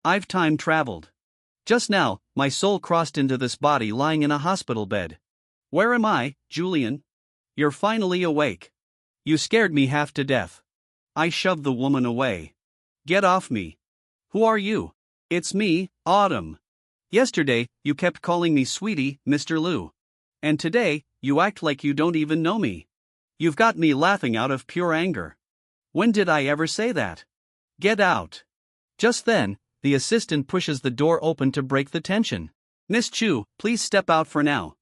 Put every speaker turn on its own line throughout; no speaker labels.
I've time traveled. Just now, my soul crossed into this body lying in a hospital bed. Where am I, Julian? You're finally awake. You scared me half to death. I shoved the woman away. Get off me. Who are you? It's me, Autumn. Yesterday, you kept calling me sweetie, Mr. Liu. And today, you act like you don't even know me. You've got me laughing out of pure anger. When did I ever say that? Get out. Just then, the assistant pushes the door open to break the tension. Miss Chu, please step out for now.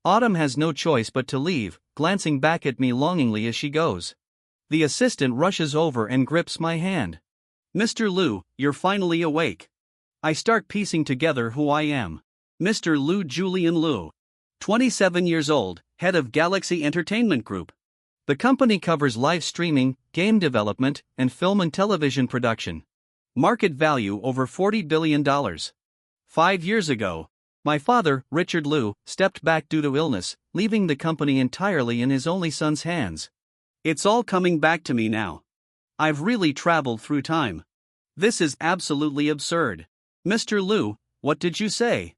Autumn has no choice but to leave, glancing back at me longingly as she goes. The assistant rushes over and grips my hand. Mr. Liu, you're finally awake. I start piecing together who I am. Mr. Liu Julian Liu. 27 years old, head of Galaxy Entertainment Group. The company covers live streaming, game development, and film and television production. Market value over $40 billion. 5 years ago, my father, Richard Liu, stepped back due to illness, leaving the company entirely in his only son's hands. It's all coming back to me now. I've really traveled through time. This is absolutely absurd. Mr. Liu, what did you say?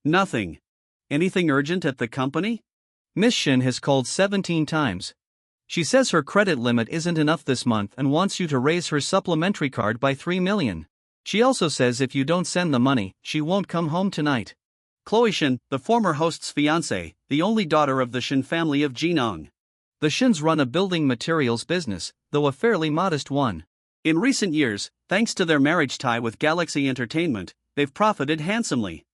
Nothing. Anything urgent at the company? Miss Shin has called 17 times. She says her credit limit isn't enough this month and wants you to raise her supplementary card by $3 million. She also says if you don't send the money, she won't come home tonight. Chloe Shin, the former host's fiancée, the only daughter of the Shin family of Jinong. The Shins run a building materials business, though a fairly modest one. In recent years, thanks to their marriage tie with Galaxy Entertainment, they've profited handsomely.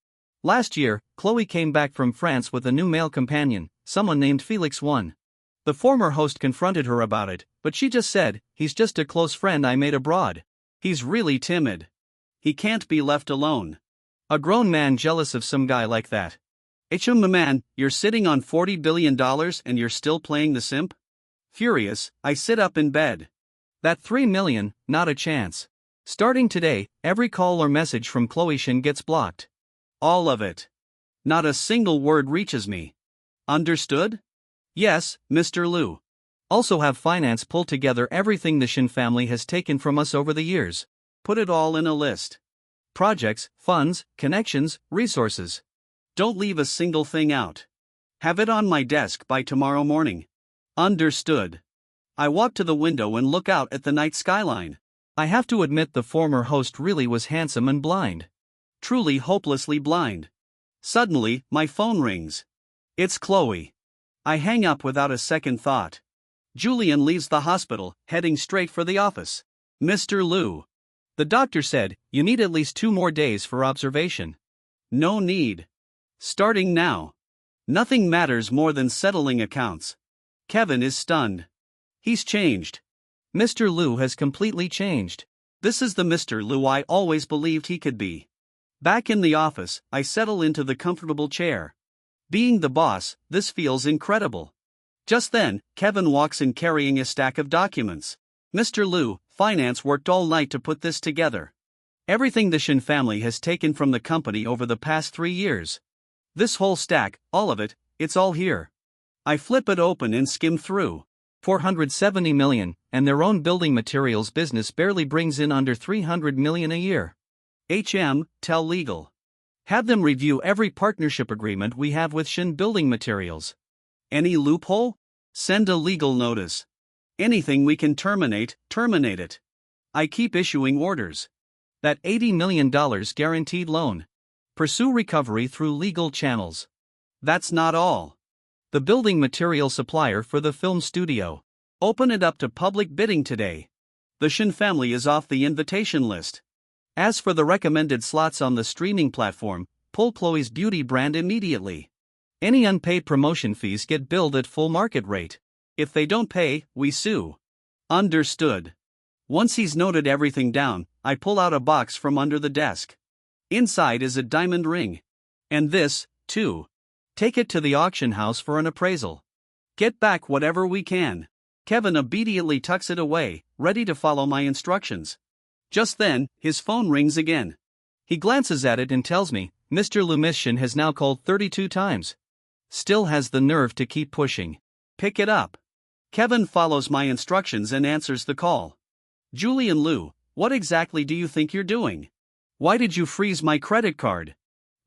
Last year, Chloe came back from France with a new male companion, someone named Felix I. The former host confronted her about it, but she just said, "He's just a close friend I made abroad. He's really timid. He can't be left alone." A grown man jealous of some guy like that. Man, you're sitting on $40 billion and you're still playing the simp? Furious, I sit up in bed. That $3 million, not a chance. Starting today, every call or message from Chloe Shin gets blocked. All of it. Not a single word reaches me. Understood? Yes, Mr. Liu. Also have finance pull together everything the Shin family has taken from us over the years. Put it all in a list. Projects, funds, connections, resources. Don't leave a single thing out. Have it on my desk by tomorrow morning. Understood. I walk to the window and look out at the night skyline. I have to admit the former host really was handsome and blind. Truly hopelessly blind. Suddenly, my phone rings. It's Chloe. I hang up without a second thought. Julian leaves the hospital, heading straight for the office. Mr. Liu. The doctor said, you need at least 2 more days for observation. No need. Starting now. Nothing matters more than settling accounts. Kevin is stunned. He's changed. Mr. Liu has completely changed. This is the Mr. Liu I always believed he could be. Back in the office, I settle into the comfortable chair. Being the boss, this feels incredible. Just then, Kevin walks in carrying a stack of documents. Mr. Liu, finance worked all night to put this together. Everything the Shin family has taken from the company over the past 3 years. This whole stack, all of it, it's all here. I flip it open and skim through. $470 million, and their own building materials business barely brings in under $300 million a year. Tell legal. Have them review every partnership agreement we have with Shin Building Materials. Any loophole? Send a legal notice. Anything we can terminate it. I keep issuing orders. That $80 million guaranteed loan. Pursue recovery through legal channels. That's not all. The building material supplier for the film studio. Open it up to public bidding today. The Shin family is off the invitation list. As for the recommended slots on the streaming platform, pull Chloe's beauty brand immediately. Any unpaid promotion fees get billed at full market rate. If they don't pay, we sue. Understood. Once he's noted everything down, I pull out a box from under the desk. Inside is a diamond ring. And this, too. Take it to the auction house for an appraisal. Get back whatever we can. Kevin obediently tucks it away, ready to follow my instructions. Just then, his phone rings again. He glances at it and tells me, Mr. Lumishin has now called 32 times. Still has the nerve to keep pushing. Pick it up. Kevin follows my instructions and answers the call. Julian Liu, what exactly do you think you're doing? Why did you freeze my credit card?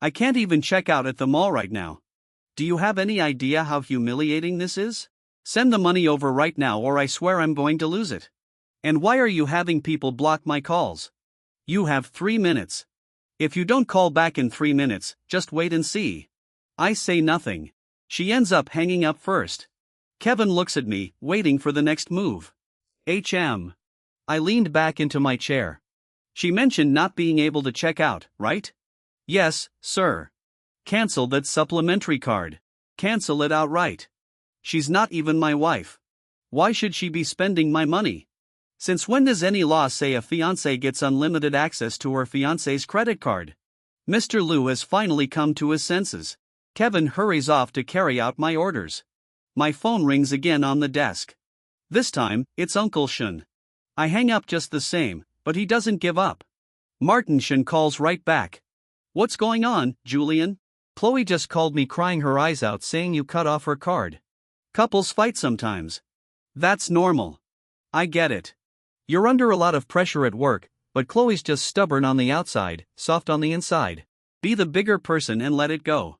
I can't even check out at the mall right now. Do you have any idea how humiliating this is? Send the money over right now or I swear I'm going to lose it. And why are you having people block my calls? You have 3 minutes. If you don't call back in 3 minutes, just wait and see. I say nothing. She ends up hanging up first. Kevin looks at me, waiting for the next move. I leaned back into my chair. She mentioned not being able to check out, right? Yes, sir. Cancel that supplementary card. Cancel it outright. She's not even my wife. Why should she be spending my money? Since when does any law say a fiancé gets unlimited access to her fiancé's credit card? Mr. Liu has finally come to his senses. Kevin hurries off to carry out my orders. My phone rings again on the desk. This time, it's Uncle Shen. I hang up just the same, but he doesn't give up. Martin Shen calls right back. What's going on, Julian? Chloe just called me crying her eyes out saying you cut off her card. Couples fight sometimes. That's normal. I get it. You're under a lot of pressure at work, but Chloe's just stubborn on the outside, soft on the inside. Be the bigger person and let it go.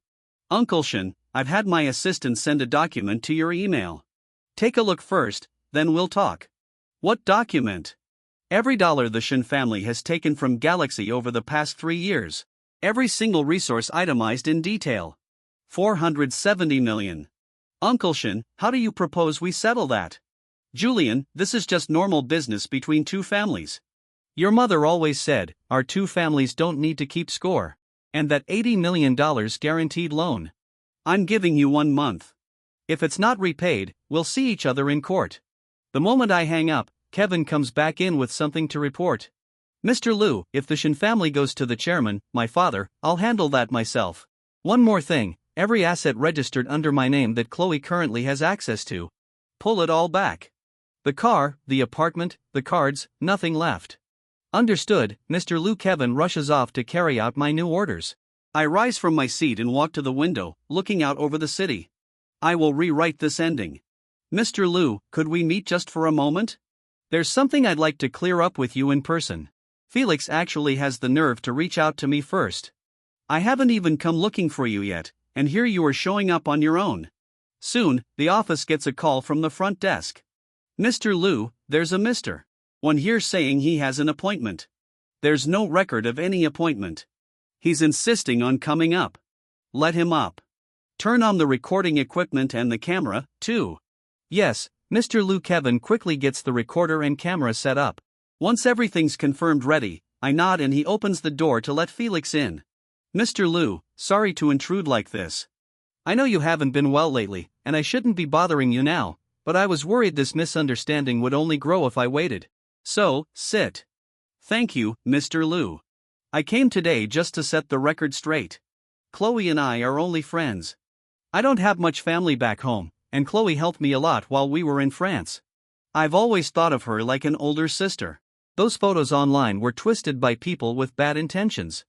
Uncle Shen, I've had my assistant send a document to your email. Take a look first, then we'll talk. What document? Every dollar the Shen family has taken from Galaxy over the past 3 years. Every single resource itemized in detail. 470 million. Uncle Shen, how do you propose we settle that? Julian, this is just normal business between two families. Your mother always said, our two families don't need to keep score. And that $80 million guaranteed loan. I'm giving you 1 month. If it's not repaid, we'll see each other in court. The moment I hang up, Kevin comes back in with something to report. Mr. Liu, if the Shen family goes to the chairman, my father, I'll handle that myself. One more thing, every asset registered under my name that Chloe currently has access to. Pull it all back. The car, the apartment, the cards, nothing left. Understood, Mr. Liu. Kevin rushes off to carry out my new orders. I rise from my seat and walk to the window, looking out over the city. I will rewrite this ending. Mr. Liu, could we meet just for a moment? There's something I'd like to clear up with you in person. Felix actually has the nerve to reach out to me first. I haven't even come looking for you yet, and here you are showing up on your own. Soon, the office gets a call from the front desk. Mr. Liu, there's a Mr. One here saying he has an appointment. There's no record of any appointment. He's insisting on coming up. Let him up. Turn on the recording equipment and the camera, too. Yes, Mr. Liu. Kevin quickly gets the recorder and camera set up. Once everything's confirmed ready, I nod and he opens the door to let Felix in. Mr. Liu, sorry to intrude like this. I know you haven't been well lately, and I shouldn't be bothering you now, but I was worried this misunderstanding would only grow if I waited. So, sit. Thank you, Mr. Liu. I came today just to set the record straight. Chloe and I are only friends. I don't have much family back home, and Chloe helped me a lot while we were in France. I've always thought of her like an older sister. Those photos online were twisted by people with bad intentions.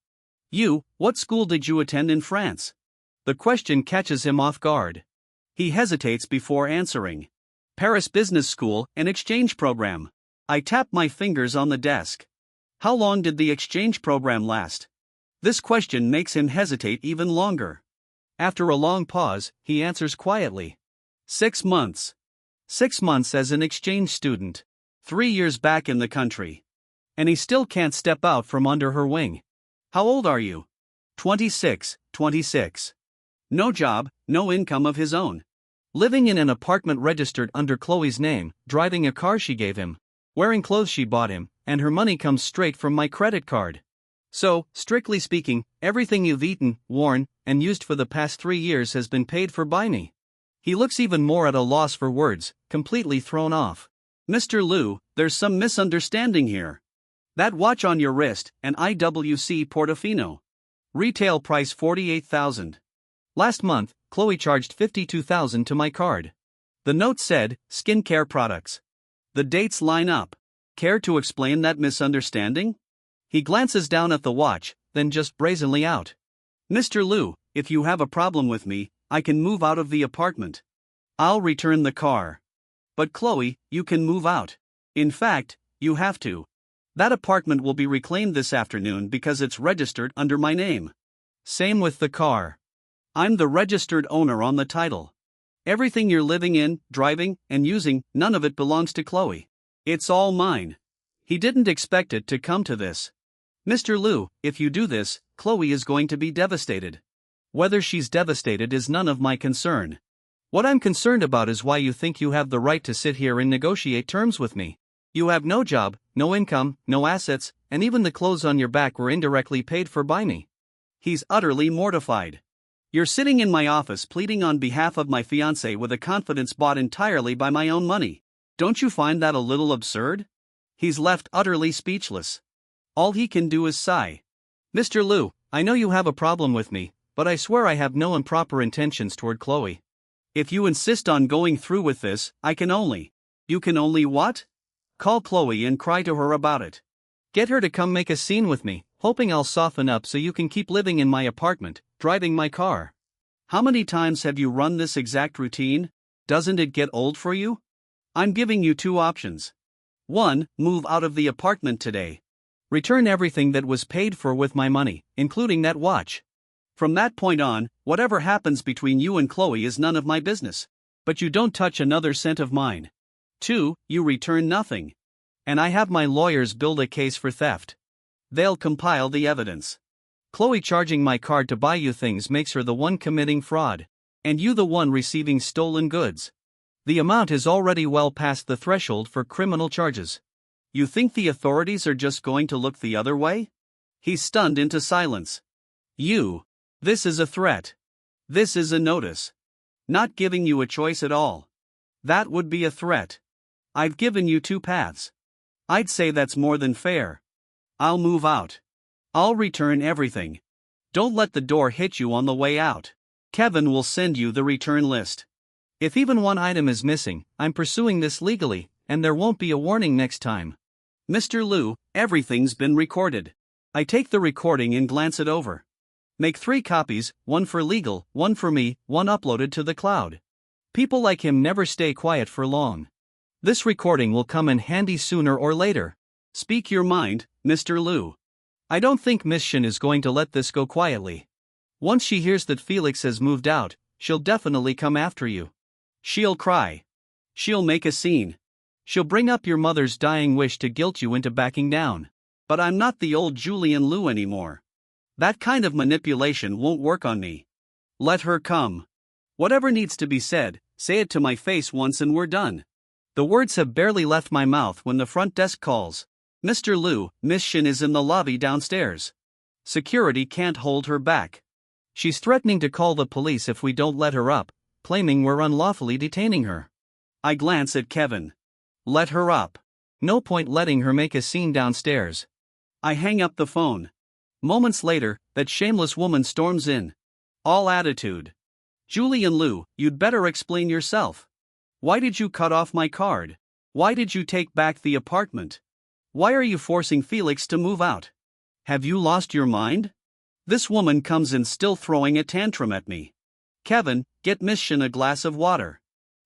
What school did you attend in France? The question catches him off guard. He hesitates before answering. Paris Business School, an exchange program. I tap my fingers on the desk. How long did the exchange program last? This question makes him hesitate even longer. After a long pause, he answers quietly. 6 months. 6 months as an exchange student. 3 years back in the country. And he still can't step out from under her wing. How old are you? 26. No job, no income of his own. Living in an apartment registered under Chloe's name, driving a car she gave him, wearing clothes she bought him, and her money comes straight from my credit card. So, strictly speaking, everything you've eaten, worn, and used for the past 3 years has been paid for by me. He looks even more at a loss for words, completely thrown off. Mr. Liu, there's some misunderstanding here. That watch on your wrist, an IWC Portofino. Retail price $48,000. Last month, Chloe charged $52,000 to my card. The note said, skincare products. The dates line up. Care to explain that misunderstanding? He glances down at the watch, then just brazenly out. Mr. Liu, if you have a problem with me, I can move out of the apartment. I'll return the car. But Chloe, you can move out. In fact, you have to. That apartment will be reclaimed this afternoon because it's registered under my name. Same with the car. I'm the registered owner on the title. Everything you're living in, driving, and using, none of it belongs to Chloe. It's all mine. He didn't expect it to come to this. Mr. Liu, if you do this, Chloe is going to be devastated. Whether she's devastated is none of my concern. What I'm concerned about is why you think you have the right to sit here and negotiate terms with me. You have no job, no income, no assets, and even the clothes on your back were indirectly paid for by me. He's utterly mortified. You're sitting in my office pleading on behalf of my fiancé with a confidence bought entirely by my own money. Don't you find that a little absurd? He's left utterly speechless. All he can do is sigh. Mr. Liu, I know you have a problem with me, but I swear I have no improper intentions toward Chloe. If you insist on going through with this, You can only what? Call Chloe and cry to her about it. Get her to come make a scene with me, hoping I'll soften up so you can keep living in my apartment, driving my car. How many times have you run this exact routine? Doesn't it get old for you? I'm giving you two options. 1. Move out of the apartment today. Return everything that was paid for with my money, including that watch. From that point on, whatever happens between you and Chloe is none of my business. But you don't touch another cent of mine. 2. You return nothing. And I have my lawyers build a case for theft. They'll compile the evidence. Chloe charging my card to buy you things makes her the one committing fraud, and you the one receiving stolen goods. The amount is already well past the threshold for criminal charges. You think the authorities are just going to look the other way? He's stunned into silence. This is a threat. This is a notice. Not giving you a choice at all. That would be a threat. I've given you two paths. I'd say that's more than fair. I'll move out. I'll return everything. Don't let the door hit you on the way out. Kevin will send you the return list. If even one item is missing, I'm pursuing this legally, and there won't be a warning next time. Mr. Liu, everything's been recorded. I take the recording and glance it over. Make 3 copies, one for legal, one for me, one uploaded to the cloud. People like him never stay quiet for long. This recording will come in handy sooner or later. Speak your mind, Mr. Liu. I don't think Miss Shin is going to let this go quietly. Once she hears that Felix has moved out, she'll definitely come after you. She'll cry. She'll make a scene. She'll bring up your mother's dying wish to guilt you into backing down. But I'm not the old Julian Liu anymore. That kind of manipulation won't work on me. Let her come. Whatever needs to be said, say it to my face once and we're done. The words have barely left my mouth when the front desk calls. Mr. Liu, Miss Shin is in the lobby downstairs. Security can't hold her back. She's threatening to call the police if we don't let her up, claiming we're unlawfully detaining her. I glance at Kevin. Let her up. No point letting her make a scene downstairs. I hang up the phone. Moments later, that shameless woman storms in. All attitude. Julian Liu, you'd better explain yourself. Why did you cut off my card? Why did you take back the apartment? Why are you forcing Felix to move out? Have you lost your mind? This woman comes in still throwing a tantrum at me. Kevin, get Miss Shin a glass of water.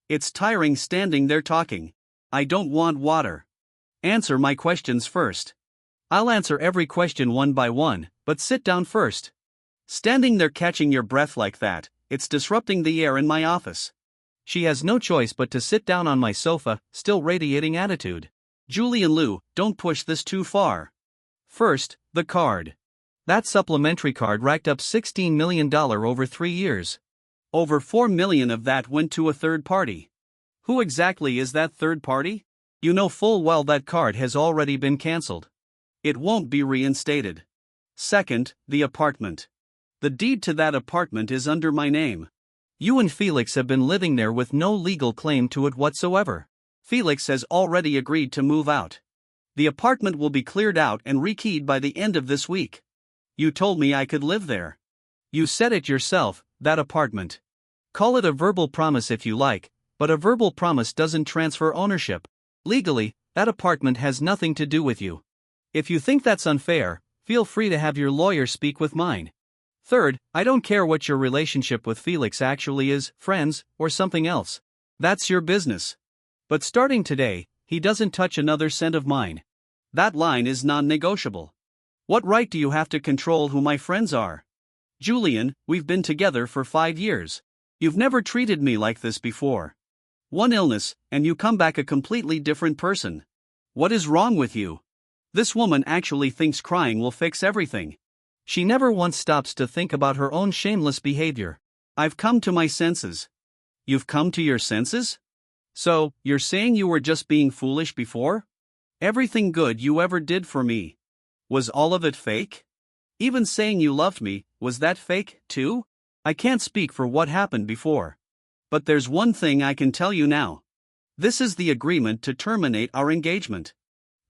It's tiring standing there talking. I don't want water. Answer my questions first. I'll answer every question one by one, but sit down first. Standing there catching your breath like that, it's disrupting the air in my office. She has no choice but to sit down on my sofa, still radiating attitude. Julian Liu, don't push this too far. First, the card. That supplementary card racked up $16 million over 3 years. Over $4 million of that went to a third party. Who exactly is that third party? You know full well that card has already been cancelled. It won't be reinstated. Second, the apartment. The deed to that apartment is under my name. You and Felix have been living there with no legal claim to it whatsoever. Felix has already agreed to move out. The apartment will be cleared out and rekeyed by the end of this week. You told me I could live there. You said it yourself, that apartment. Call it a verbal promise if you like, but a verbal promise doesn't transfer ownership. Legally, that apartment has nothing to do with you. If you think that's unfair, feel free to have your lawyer speak with mine. Third, I don't care what your relationship with Felix actually is, friends, or something else. That's your business. But starting today, he doesn't touch another cent of mine. That line is non-negotiable. What right do you have to control who my friends are? Julian, we've been together for 5 years. You've never treated me like this before. One illness, and you come back a completely different person. What is wrong with you? This woman actually thinks crying will fix everything. She never once stops to think about her own shameless behavior. I've come to my senses. You've come to your senses? So, you're saying you were just being foolish before? Everything good you ever did for me. Was all of it fake? Even saying you loved me, was that fake, too? I can't speak for what happened before. But there's one thing I can tell you now. This is the agreement to terminate our engagement.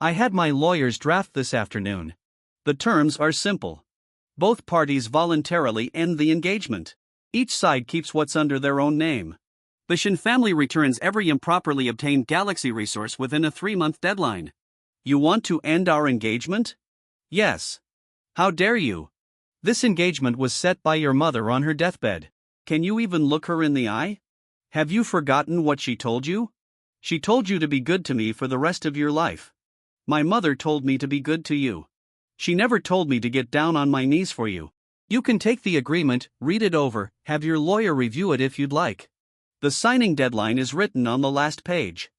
I had my lawyers draft this afternoon. The terms are simple. Both parties voluntarily end the engagement. Each side keeps what's under their own name. The Shin family returns every improperly obtained Galaxy resource within a 3-month deadline. You want to end our engagement? Yes. How dare you? This engagement was set by your mother on her deathbed. Can you even look her in the eye? Have you forgotten what she told you? She told you to be good to me for the rest of your life. My mother told me to be good to you. She never told me to get down on my knees for you. You can take the agreement, read it over, have your lawyer review it if you'd like. The signing deadline is written on the last page.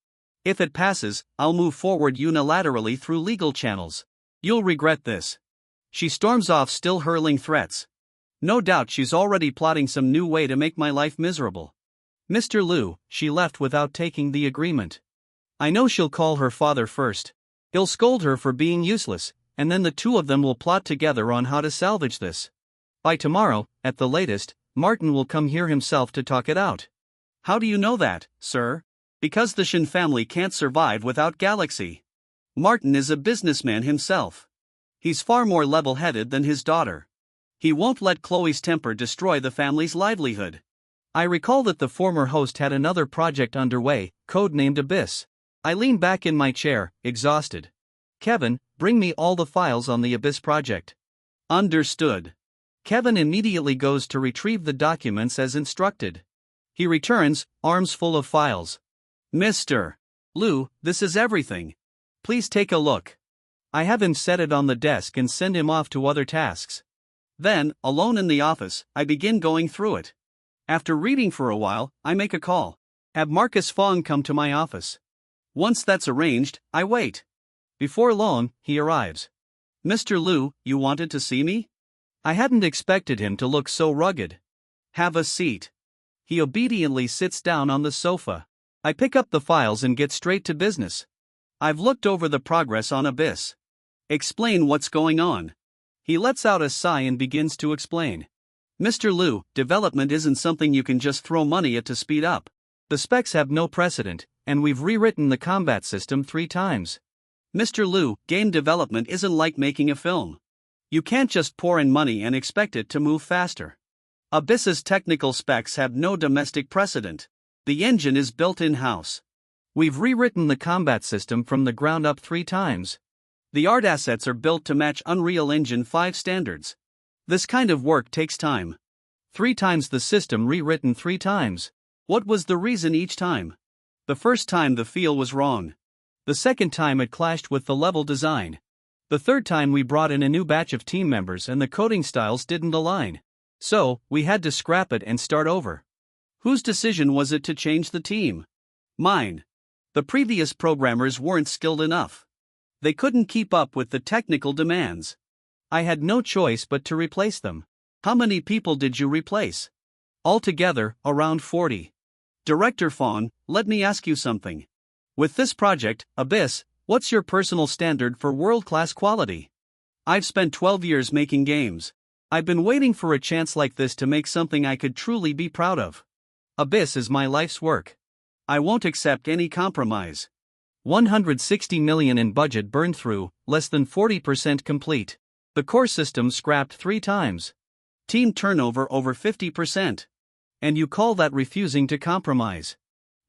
If it passes, I'll move forward unilaterally through legal channels. You'll regret this. She storms off, still hurling threats. No doubt she's already plotting some new way to make my life miserable. Mr. Liu, she left without taking the agreement. I know she'll call her father first. He'll scold her for being useless, and then the two of them will plot together on how to salvage this. By tomorrow, at the latest, Martin will come here himself to talk it out. How do you know that, sir? Because the Shin family can't survive without Galaxy. Martin is a businessman himself. He's far more level-headed than his daughter. He won't let Chloe's temper destroy the family's livelihood. I recall that the former host had another project underway, codenamed Abyss. I lean back in my chair, exhausted. Kevin, bring me all the files on the Abyss project. Understood. Kevin immediately goes to retrieve the documents as instructed. He returns, arms full of files. Mr. Liu, this is everything. Please take a look. I have him set it on the desk and send him off to other tasks. Then, alone in the office, I begin going through it. After reading for a while, I make a call. Have Marcus Fong come to my office. Once that's arranged, I wait. Before long, he arrives. Mr. Liu, you wanted to see me? I hadn't expected him to look so rugged. Have a seat. He obediently sits down on the sofa. I pick up the files and get straight to business. I've looked over the progress on Abyss. Explain what's going on. He lets out a sigh and begins to explain. Mr. Liu, development isn't something you can just throw money at to speed up. The specs have no precedent, and we've rewritten the combat system 3 times. Mr. Liu, game development isn't like making a film. You can't just pour in money and expect it to move faster. Abyss's technical specs have no domestic precedent. The engine is built in-house. We've rewritten the combat system from the ground up 3 times. The art assets are built to match Unreal Engine 5 standards. This kind of work takes time. 3 times the system rewritten 3 times. What was the reason each time? The first time the feel was wrong. The second time it clashed with the level design. The third time we brought in a new batch of team members and the coding styles didn't align. So, we had to scrap it and start over. Whose decision was it to change the team? Mine. The previous programmers weren't skilled enough. They couldn't keep up with the technical demands. I had no choice but to replace them. How many people did you replace? Altogether, around 40. Director Fawn, let me ask you something. With this project, Abyss, what's your personal standard for world-class quality? I've spent 12 years making games. I've been waiting for a chance like this to make something I could truly be proud of. Abyss is my life's work. I won't accept any compromise. 160 million in budget burned through, less than 40% complete. The core system scrapped 3 times. Team turnover over 50%. And you call that refusing to compromise?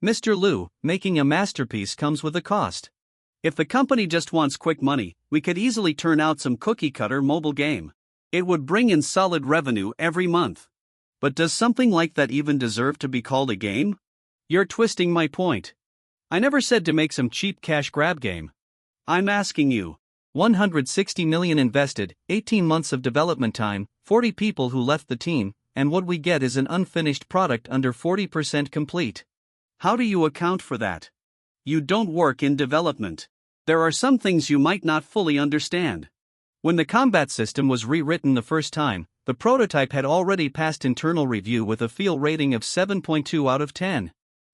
Mr. Liu, making a masterpiece comes with a cost. If the company just wants quick money, we could easily turn out some cookie-cutter mobile game. It would bring in solid revenue every month. But does something like that even deserve to be called a game? You're twisting my point. I never said to make some cheap cash grab game. I'm asking you, 160 million invested, 18 months of development time, 40 people who left the team, and what we get is an unfinished product under 40% complete. How do you account for that? You don't work in development. There are some things you might not fully understand. When the combat system was rewritten the first time, the prototype had already passed internal review with a feel rating of 7.2 out of 10.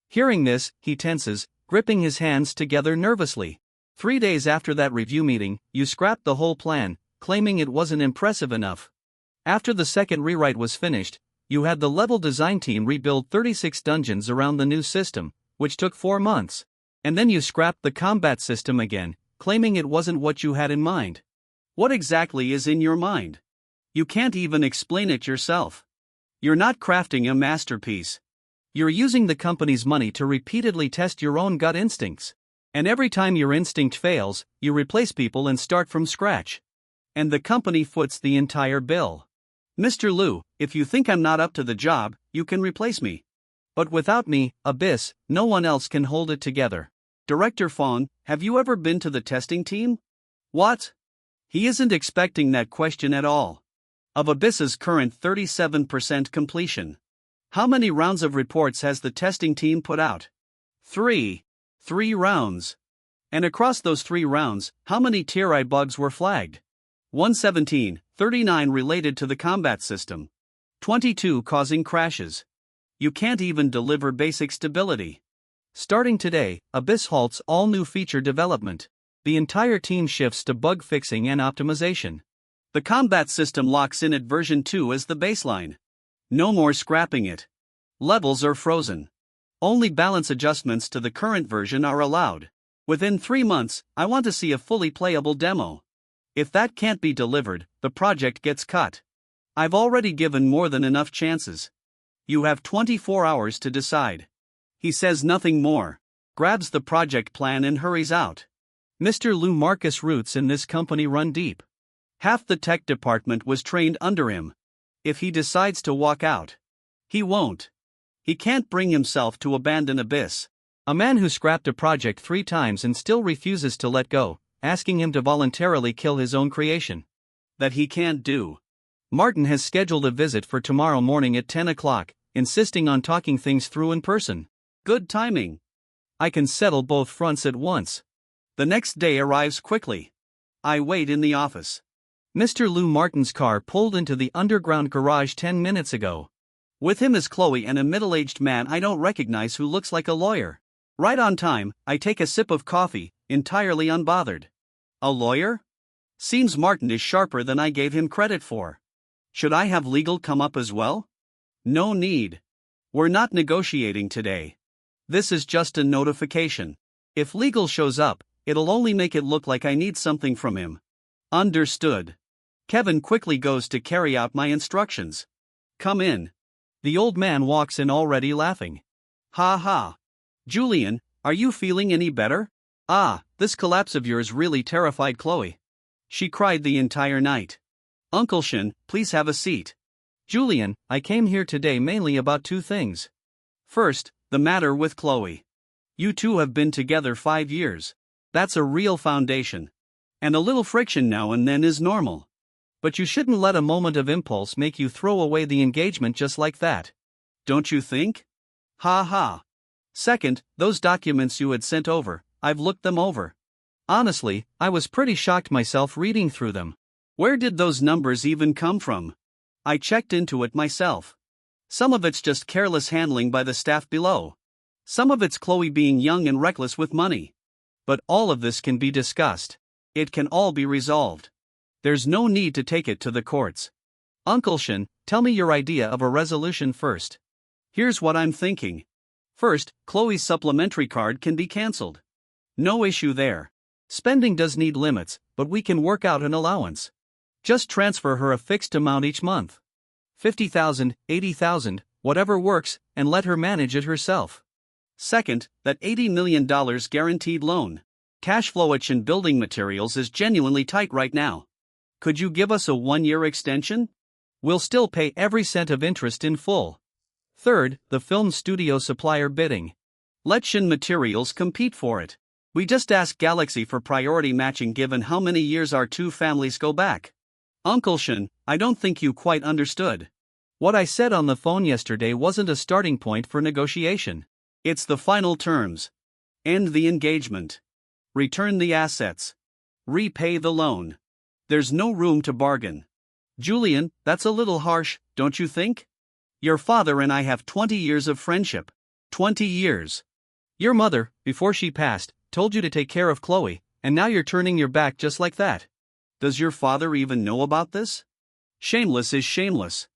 Hearing this, he tenses, gripping his hands together nervously. 3 days after that review meeting, you scrapped the whole plan, claiming it wasn't impressive enough. After the second rewrite was finished, you had the level design team rebuild 36 dungeons around the new system, which took 4 months. And then you scrapped the combat system again, claiming it wasn't what you had in mind. What exactly is in your mind? You can't even explain it yourself. You're not crafting a masterpiece. You're using the company's money to repeatedly test your own gut instincts. And every time your instinct fails, you replace people and start from scratch. And the company foots the entire bill. Mr. Liu, if you think I'm not up to the job, you can replace me. But without me, Abyss, no one else can hold it together. Director Fong, have you ever been to the testing team? What? He isn't expecting that question at all. Of Abyss's current 37% completion. How many rounds of reports has the testing team put out? 3. 3 rounds. And across those 3 rounds, how many tier-I bugs were flagged? 117, 39 related to the combat system. 22 causing crashes. You can't even deliver basic stability. Starting today, Abyss halts all new feature development. The entire team shifts to bug fixing and optimization. The combat system locks in at version 2 as the baseline. No more scrapping it. Levels are frozen. Only balance adjustments to the current version are allowed. Within 3 months, I want to see a fully playable demo. If that can't be delivered, the project gets cut. I've already given more than enough chances. You have 24 hours to decide. He says nothing more, grabs the project plan and hurries out. Mr. Liu Marcus' roots in this company run deep. Half the tech department was trained under him. If he decides to walk out, he won't. He can't bring himself to abandon Abyss. A man who scrapped a project 3 times and still refuses to let go, asking him to voluntarily kill his own creation. That he can't do. Martin has scheduled a visit for tomorrow morning at 10 o'clock, insisting on talking things through in person. Good timing. I can settle both fronts at once. The next day arrives quickly. I wait in the office. Mr. Liu Martin's car pulled into the underground garage 10 minutes ago. With him is Chloe and a middle-aged man I don't recognize who looks like a lawyer. Right on time, I take a sip of coffee, entirely unbothered. A lawyer? Seems Martin is sharper than I gave him credit for. Should I have legal come up as well? No need. We're not negotiating today. This is just a notification. If legal shows up, it'll only make it look like I need something from him. Understood. Kevin quickly goes to carry out my instructions. Come in. The old man walks in already laughing. Ha ha. Julian, are you feeling any better? Ah, this collapse of yours really terrified Chloe. She cried the entire night. Uncle Shin, please have a seat. Julian, I came here today mainly about 2 things. First, the matter with Chloe. You two have been together 5 years. That's a real foundation. And a little friction now and then is normal. But you shouldn't let a moment of impulse make you throw away the engagement just like that. Don't you think? Ha ha. Second, those documents you had sent over, I've looked them over. Honestly, I was pretty shocked myself reading through them. Where did those numbers even come from? I checked into it myself. Some of it's just careless handling by the staff below. Some of it's Chloe being young and reckless with money. But all of this can be discussed. It can all be resolved. There's no need to take it to the courts. Uncle Shin, tell me your idea of a resolution first. Here's what I'm thinking. First, Chloe's supplementary card can be cancelled. No issue there. Spending does need limits, but we can work out an allowance. Just transfer her a fixed amount each month. 50,000, 80,000, whatever works, and let her manage it herself. Second, that $80 million guaranteed loan. Cash flow at Shin Building Materials is genuinely tight right now. Could you give us a 1-year extension? We'll still pay every cent of interest in full. Third, the film studio supplier bidding. Let Shin Materials compete for it. We just asked Galaxy for priority matching given how many years our two families go back. Uncle Shin, I don't think you quite understood. What I said on the phone yesterday wasn't a starting point for negotiation. It's the final terms. End the engagement. Return the assets. Repay the loan. There's no room to bargain. Julian, that's a little harsh, don't you think? Your father and I have 20 years of friendship. 20 years. Your mother, before she passed, told you to take care of Chloe, and now you're turning your back just like that. Does your father even know about this? Shameless is shameless.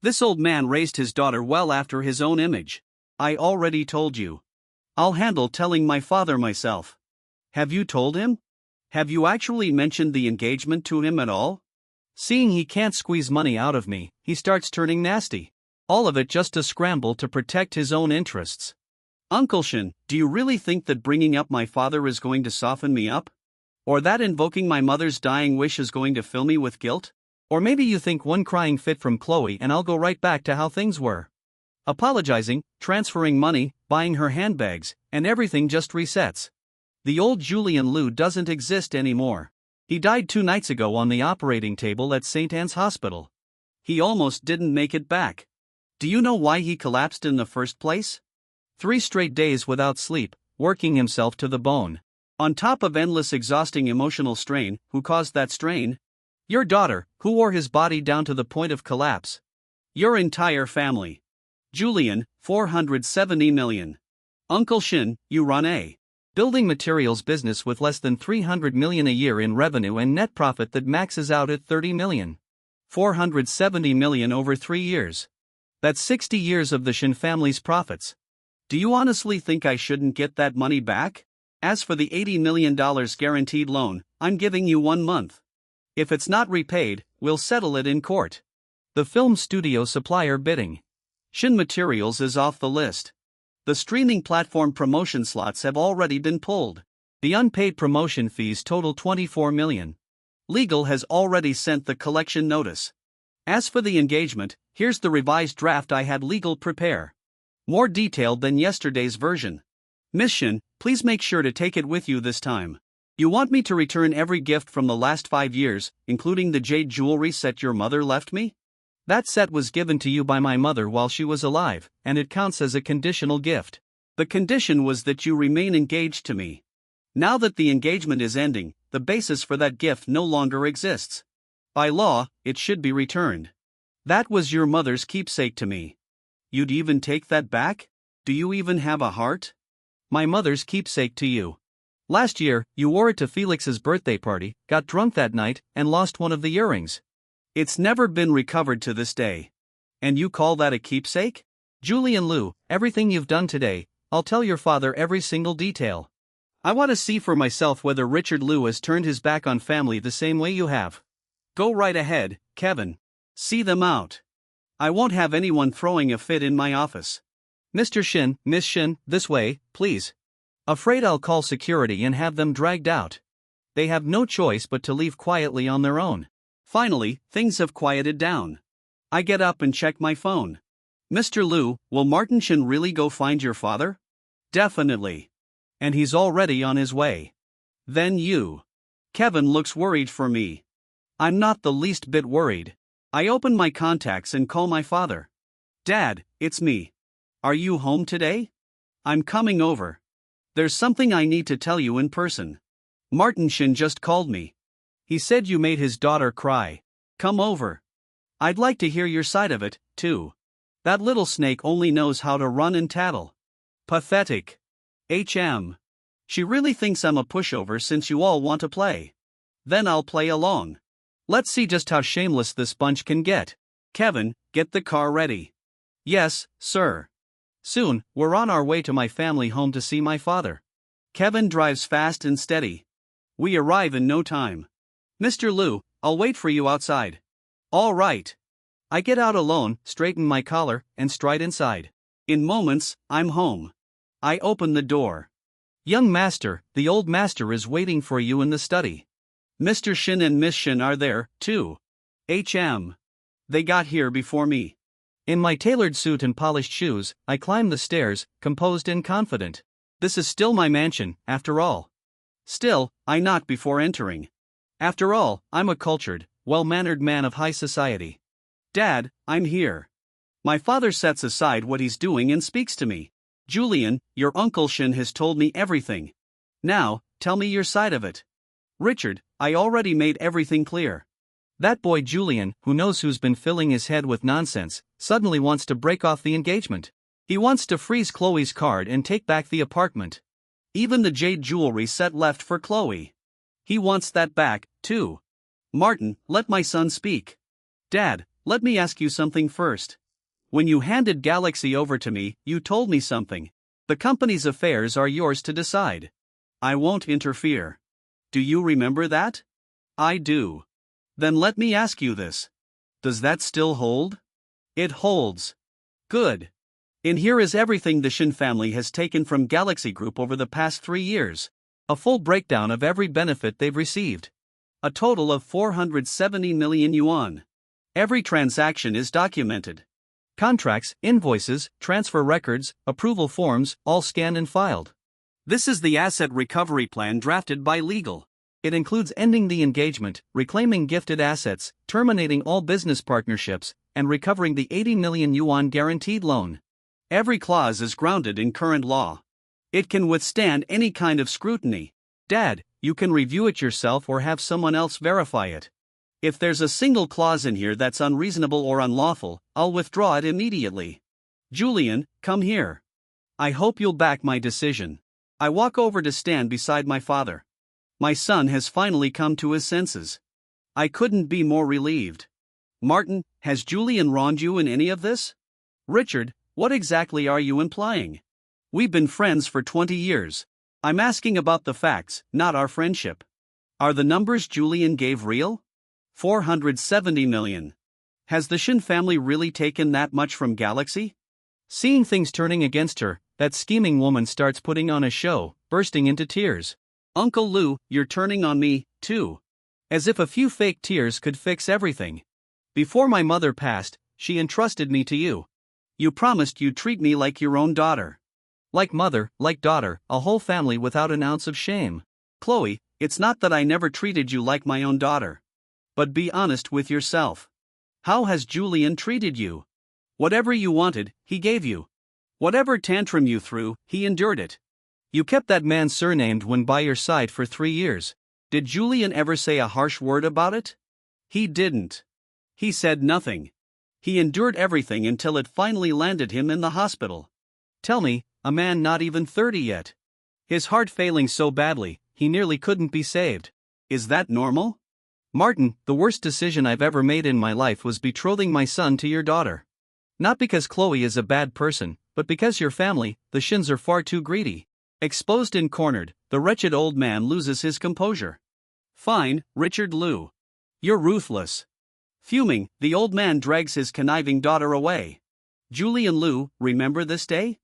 This old man raised his daughter well after his own image. I already told you. I'll handle telling my father myself. Have you told him? Have you actually mentioned the engagement to him at all? Seeing he can't squeeze money out of me, he starts turning nasty. All of it just to scramble to protect his own interests. Uncle Shin, do you really think that bringing up my father is going to soften me up? Or that invoking my mother's dying wish is going to fill me with guilt? Or maybe you think one crying fit from Chloe and I'll go right back to how things were. Apologizing, transferring money, buying her handbags, and everything just resets. The old Julian Liu doesn't exist anymore. He died 2 nights ago on the operating table at St. Anne's Hospital. He almost didn't make it back. Do you know why he collapsed in the first place? 3 straight days without sleep, working himself to the bone. On top of endless exhausting emotional strain, who caused that strain? Your daughter, who wore his body down to the point of collapse. Your entire family. Julian, 470 million. Uncle Shin, you run a building materials business with less than 300 million a year in revenue and net profit that maxes out at 30 million. 470 million over 3 years. That's 60 years of the Shin family's profits. Do you honestly think I shouldn't get that money back? As for the $80 million guaranteed loan, I'm giving you 1 month. If it's not repaid, we'll settle it in court. The film studio supplier bidding. Shin Materials is off the list. The streaming platform promotion slots have already been pulled. The unpaid promotion fees total 24 million. Legal has already sent the collection notice. As for the engagement, here's the revised draft I had legal prepare. More detailed than yesterday's version. Miss Shin, please make sure to take it with you this time. You want me to return every gift from the last 5 years, including the jade jewelry set your mother left me? That set was given to you by my mother while she was alive, and it counts as a conditional gift. The condition was that you remain engaged to me. Now that the engagement is ending, the basis for that gift no longer exists. By law, it should be returned. That was your mother's keepsake to me. You'd even take that back? Do you even have a heart? My mother's keepsake to you. Last year, you wore it to Felix's birthday party, got drunk that night, and lost one of the earrings. It's never been recovered to this day. And you call that a keepsake? Julian Liu, everything you've done today, I'll tell your father every single detail. I want to see for myself whether Richard Liu has turned his back on family the same way you have. Go right ahead, Kevin. See them out. I won't have anyone throwing a fit in my office. Mr. Shin, Miss Shin, this way, please. Afraid I'll call security and have them dragged out. They have no choice but to leave quietly on their own. Finally, things have quieted down. I get up and check my phone. Mr. Liu, will Martin Shin really go find your father? Definitely. And he's already on his way. Then you. Kevin looks worried for me. I'm not the least bit worried. I open my contacts and call my father. Dad, it's me. Are you home today? I'm coming over. There's something I need to tell you in person. Martin Shin just called me. He said you made his daughter cry. Come over. I'd like to hear your side of it, too. That little snake only knows how to run and tattle. Pathetic. She really thinks I'm a pushover since you all want to play. Then I'll play along. Let's see just how shameless this bunch can get. Kevin, get the car ready. Yes, sir. Soon, we're on our way to my family home to see my father. Kevin drives fast and steady. We arrive in no time. Mr. Liu, I'll wait for you outside. All right. I get out alone, straighten my collar, and stride inside. In moments, I'm home. I open the door. Young master, the old master is waiting for you in the study. Mr. Shin and Miss Shin are there, too. They got here before me. In my tailored suit and polished shoes, I climb the stairs, composed and confident. This is still my mansion, after all. Still, I knock before entering. After all, I'm a cultured, well-mannered man of high society. Dad, I'm here. My father sets aside what he's doing and speaks to me. Julian, your Uncle Shin has told me everything. Now, tell me your side of it. Richard, I already made everything clear. That boy Julian, who knows who's been filling his head with nonsense, suddenly wants to break off the engagement. He wants to freeze Chloe's card and take back the apartment. Even the jade jewelry set left for Chloe. He wants that back, too. Martin, let my son speak. Dad, let me ask you something first. When you handed Galaxy over to me, you told me something. The company's affairs are yours to decide. I won't interfere. Do you remember that? I do. Then let me ask you this. Does that still hold? It holds. Good. In here is everything the Shin family has taken from Galaxy Group over the past 3 years. A full breakdown of every benefit they've received. A total of 470 million yuan. Every transaction is documented. Contracts, invoices, transfer records, approval forms, all scanned and filed. This is the asset recovery plan drafted by legal. It includes ending the engagement, reclaiming gifted assets, terminating all business partnerships, and recovering the 80 million yuan guaranteed loan. Every clause is grounded in current law. It can withstand any kind of scrutiny. Dad, you can review it yourself or have someone else verify it. If there's a single clause in here that's unreasonable or unlawful, I'll withdraw it immediately. Julian, come here. I hope you'll back my decision. I walk over to stand beside my father. My son has finally come to his senses. I couldn't be more relieved. Martin, has Julian wronged you in any of this? Richard, what exactly are you implying? We've been friends for 20 years. I'm asking about the facts, not our friendship. Are the numbers Julian gave real? 470 million. Has the Shin family really taken that much from Galaxy? Seeing things turning against her, that scheming woman starts putting on a show, bursting into tears. Uncle Lou, you're turning on me, too. As if a few fake tears could fix everything. Before my mother passed, she entrusted me to you. You promised you'd treat me like your own daughter. Like mother, like daughter, a whole family without an ounce of shame. Chloe, it's not that I never treated you like my own daughter. But be honest with yourself. How has Julian treated you? Whatever you wanted, he gave you. Whatever tantrum you threw, he endured it. You kept that man surnamed when by your side for 3 years. Did Julian ever say a harsh word about it? He didn't. He said nothing. He endured everything until it finally landed him in the hospital. Tell me, a man not even 30 yet. His heart failing so badly, he nearly couldn't be saved. Is that normal? Martin, the worst decision I've ever made in my life was betrothing my son to your daughter. Not because Chloe is a bad person, but because your family, the Shins, are far too greedy. Exposed and cornered, the wretched old man loses his composure. Fine, Richard Liu. You're ruthless. Fuming, the old man drags his conniving daughter away. Julian Liu, remember this day?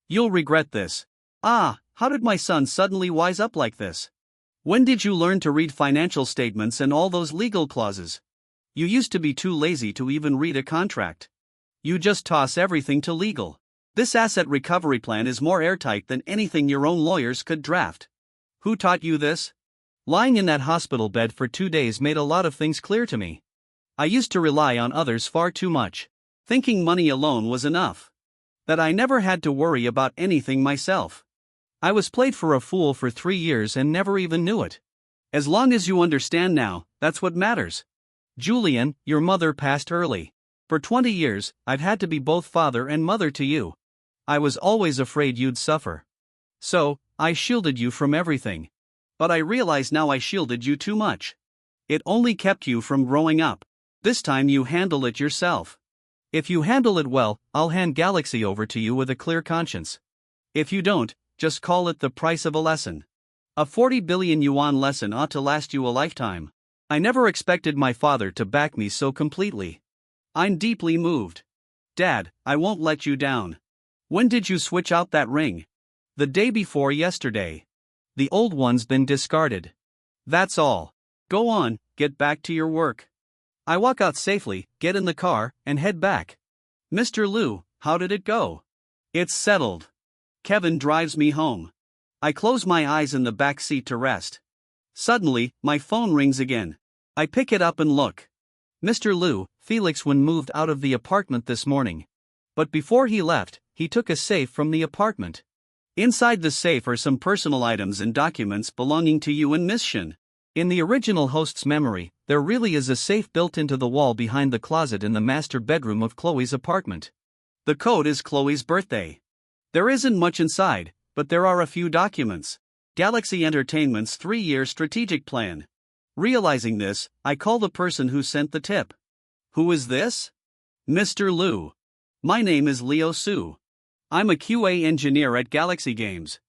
You'll regret this. Ah, how did my son suddenly wise up like this? When did you learn to read financial statements and all those legal clauses? You used to be too lazy to even read a contract. You just toss everything to legal. This asset recovery plan is more airtight than anything your own lawyers could draft. Who taught you this? Lying in that hospital bed for 2 days made a lot of things clear to me. I used to rely on others far too much, thinking money alone was enough. That I never had to worry about anything myself. I was played for a fool for 3 years and never even knew it. As long as you understand now, that's what matters. Julian, your mother passed early. For 20 years, I've had to be both father and mother to you. I was always afraid you'd suffer. So, I shielded you from everything. But I realize now I shielded you too much. It only kept you from growing up. This time you handle it yourself. If you handle it well, I'll hand Galaxy over to you with a clear conscience. If you don't, just call it the price of a lesson. A 40 billion yuan lesson ought to last you a lifetime. I never expected my father to back me so completely. I'm deeply moved. Dad, I won't let you down. When did you switch out that ring? The day before yesterday. The old one's been discarded. That's all. Go on, get back to your work. I walk out safely, get in the car, and head back. Mr. Liu, how did it go? It's settled. Kevin drives me home. I close my eyes in the back seat to rest. Suddenly, my phone rings again. I pick it up and look. Mr. Liu, Felix Wen moved out of the apartment this morning. But before he left, he took a safe from the apartment. Inside the safe are some personal items and documents belonging to you and Miss Shen. In the original host's memory, there really is a safe built into the wall behind the closet in the master bedroom of Chloe's apartment. The code is Chloe's birthday. There isn't much inside, but there are a few documents. Galaxy Entertainment's 3-year strategic plan. Realizing this, I call the person who sent the tip. Who is this? Mr. Liu. My name is Leo Su. I'm a QA engineer at Galaxy Games.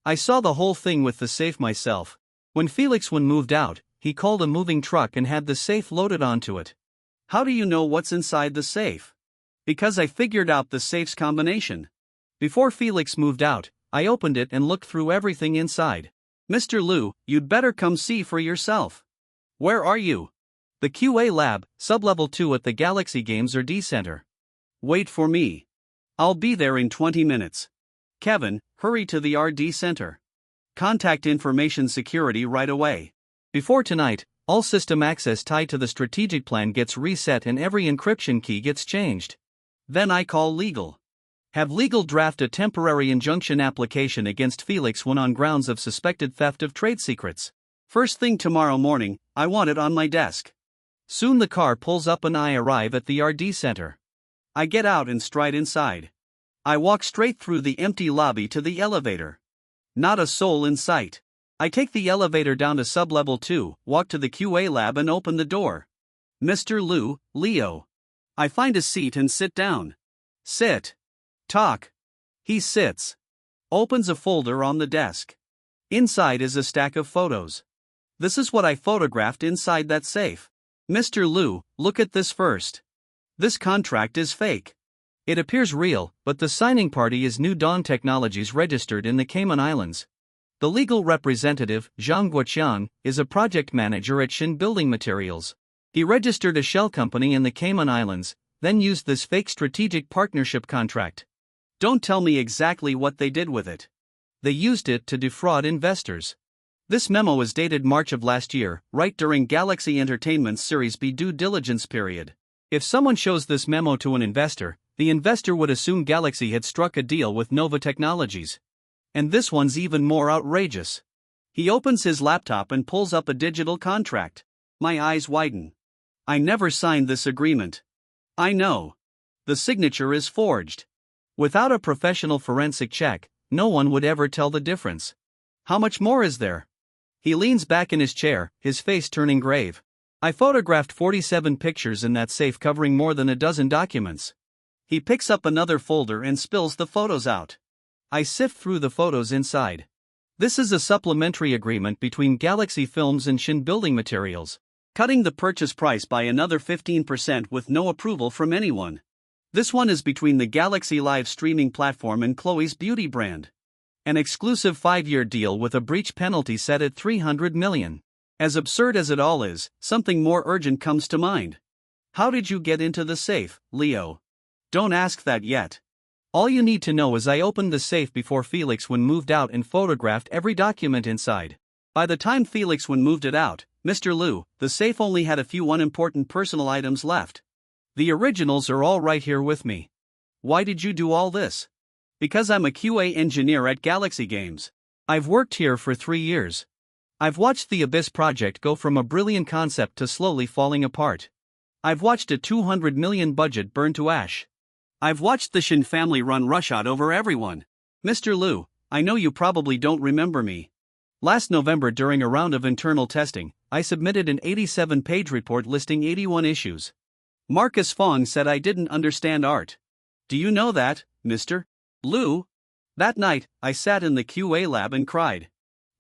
I saw the whole thing with the safe myself. When Felix Wen moved out, he called a moving truck and had the safe loaded onto it. How do you know what's inside the safe? Because I figured out the safe's combination. Before Felix moved out, I opened it and looked through everything inside. Mr. Liu, you'd better come see for yourself. Where are you? The QA lab, sublevel 2 at the Galaxy Games R&D Center. Wait for me. I'll be there in 20 minutes. Kevin, hurry to the R&D Center. Contact Information Security right away. Before tonight, all system access tied to the strategic plan gets reset and every encryption key gets changed. Then I call legal. Have legal draft a temporary injunction application against Felix Wen on grounds of suspected theft of trade secrets. First thing tomorrow morning, I want it on my desk. Soon the car pulls up and I arrive at the R&D Center. I get out and stride inside. I walk straight through the empty lobby to the elevator. Not a soul in sight. I take the elevator down to sublevel 2, walk to the QA lab and open the door. Mr. Liu, Leo. I find a seat and sit down. Sit. Talk. He sits. Opens a folder on the desk. Inside is a stack of photos. This is what I photographed inside that safe. Mr. Liu, look at this first. This contract is fake. It appears real, but the signing party is New Dawn Technologies registered in the Cayman Islands. The legal representative, Zhang Guoqiang, is a project manager at Shin Building Materials. He registered a shell company in the Cayman Islands, then used this fake strategic partnership contract. Don't tell me exactly what they did with it. They used it to defraud investors. This memo is dated March of last year, right during Galaxy Entertainment's Series B due diligence period. If someone shows this memo to an investor, the investor would assume Galaxy had struck a deal with Nova Technologies. And this one's even more outrageous. He opens his laptop and pulls up a digital contract. My eyes widen. I never signed this agreement. I know. The signature is forged. Without a professional forensic check, no one would ever tell the difference. How much more is there? He leans back in his chair, his face turning grave. I photographed 47 pictures in that safe covering more than a dozen documents. He picks up another folder and spills the photos out. I sift through the photos inside. This is a supplementary agreement between Galaxy Films and Shin Building Materials, cutting the purchase price by another 15% with no approval from anyone. This one is between the Galaxy live streaming platform and Chloe's beauty brand. An exclusive 5-year deal with a breach penalty set at $300 million. As absurd as it all is, something more urgent comes to mind. How did you get into the safe, Leo? Don't ask that yet. All you need to know is I opened the safe before Felix Wen moved out and photographed every document inside. By the time Felix Wen moved it out, Mr. Liu, the safe only had a few unimportant personal items left. The originals are all right here with me. Why did you do all this? Because I'm a QA engineer at Galaxy Games. I've worked here for 3 years. I've watched the Abyss project go from a brilliant concept to slowly falling apart. I've watched a $200 million budget burn to ash. I've watched the Shin family run roughshod over everyone. Mr. Liu, I know you probably don't remember me. Last November during a round of internal testing, I submitted an 87-page report listing 81 issues. Marcus Fong said I didn't understand art. Do you know that, Mr. Liu? That night, I sat in the QA lab and cried.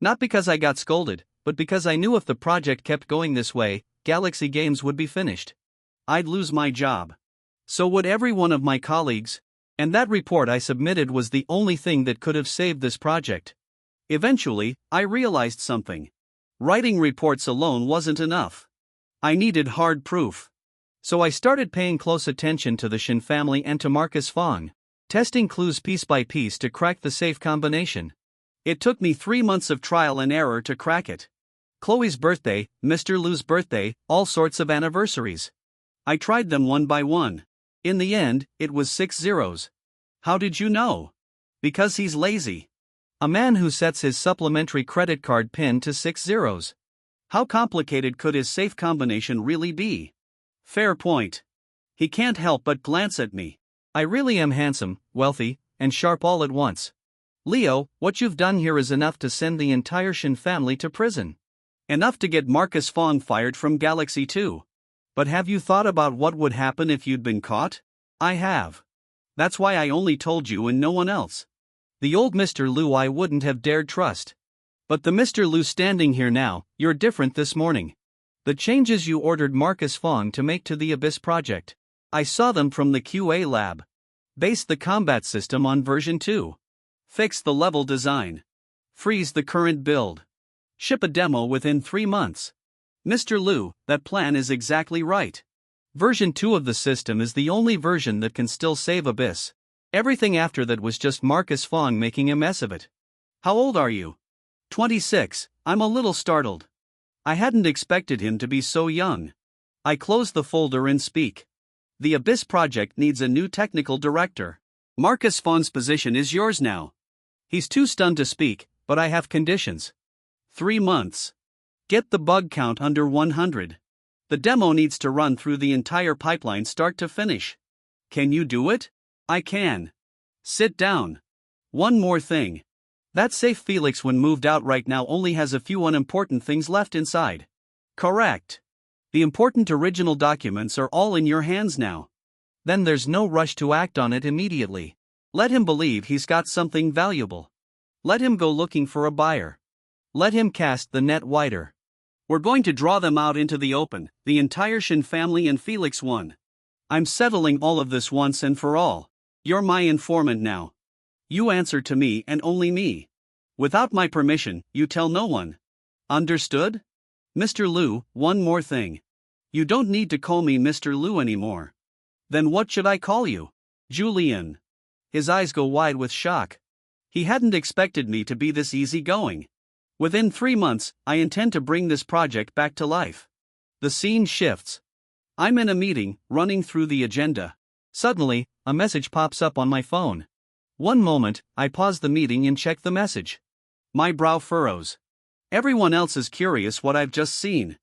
Not because I got scolded, but because I knew if the project kept going this way, Galaxy Games would be finished. I'd lose my job. So would every one of my colleagues. And that report I submitted was the only thing that could have saved this project. Eventually, I realized something. Writing reports alone wasn't enough. I needed hard proof. So I started paying close attention to the Shin family and to Marcus Fong, testing clues piece by piece to crack the safe combination. It took me 3 months of trial and error to crack it. Chloe's birthday, Mr. Lou's birthday, all sorts of anniversaries. I tried them one by one. In the end, it was 6 zeros. How did you know? Because he's lazy. A man who sets his supplementary credit card PIN to 6 zeros. How complicated could his safe combination really be? Fair point. He can't help but glance at me. I really am handsome, wealthy, and sharp all at once. Leo, what you've done here is enough to send the entire Shin family to prison. Enough to get Marcus Fong fired from Galaxy 2. But have you thought about what would happen if you'd been caught? I have. That's why I only told you and no one else. The old Mr. Liu I wouldn't have dared trust. But the Mr. Liu standing here now, you're different this morning. The changes you ordered Marcus Fong to make to the Abyss project. I saw them from the QA lab. Base the combat system on version 2. Fix the level design. Freeze the current build. Ship a demo within 3 months. Mr. Liu, that plan is exactly right. Version 2 of the system is the only version that can still save Abyss. Everything after that was just Marcus Fong making a mess of it. How old are you? 26, I'm a little startled. I hadn't expected him to be so young. I close the folder and speak. The Abyss project needs a new technical director. Marcus Fong's position is yours now. He's too stunned to speak, but I have conditions. 3 months. Get the bug count under 100. The demo needs to run through the entire pipeline start to finish. Can you do it? I can. Sit down. One more thing. That safe Felix when moved out right now only has a few unimportant things left inside. Correct. The important original documents are all in your hands now. Then there's no rush to act on it immediately. Let him believe he's got something valuable. Let him go looking for a buyer. Let him cast the net wider. We're going to draw them out into the open, the entire Shin family and Felix one. I'm settling all of this once and for all. You're my informant now. You answer to me and only me. Without my permission, you tell no one. Understood? Mr. Liu, one more thing. You don't need to call me Mr. Liu anymore. Then what should I call you? Julian. His eyes go wide with shock. He hadn't expected me to be this easygoing. Within 3 months, I intend to bring this project back to life. The scene shifts. I'm in a meeting, running through the agenda. Suddenly, a message pops up on my phone. One moment, I pause the meeting and check the message. My brow furrows. Everyone else is curious what I've just seen.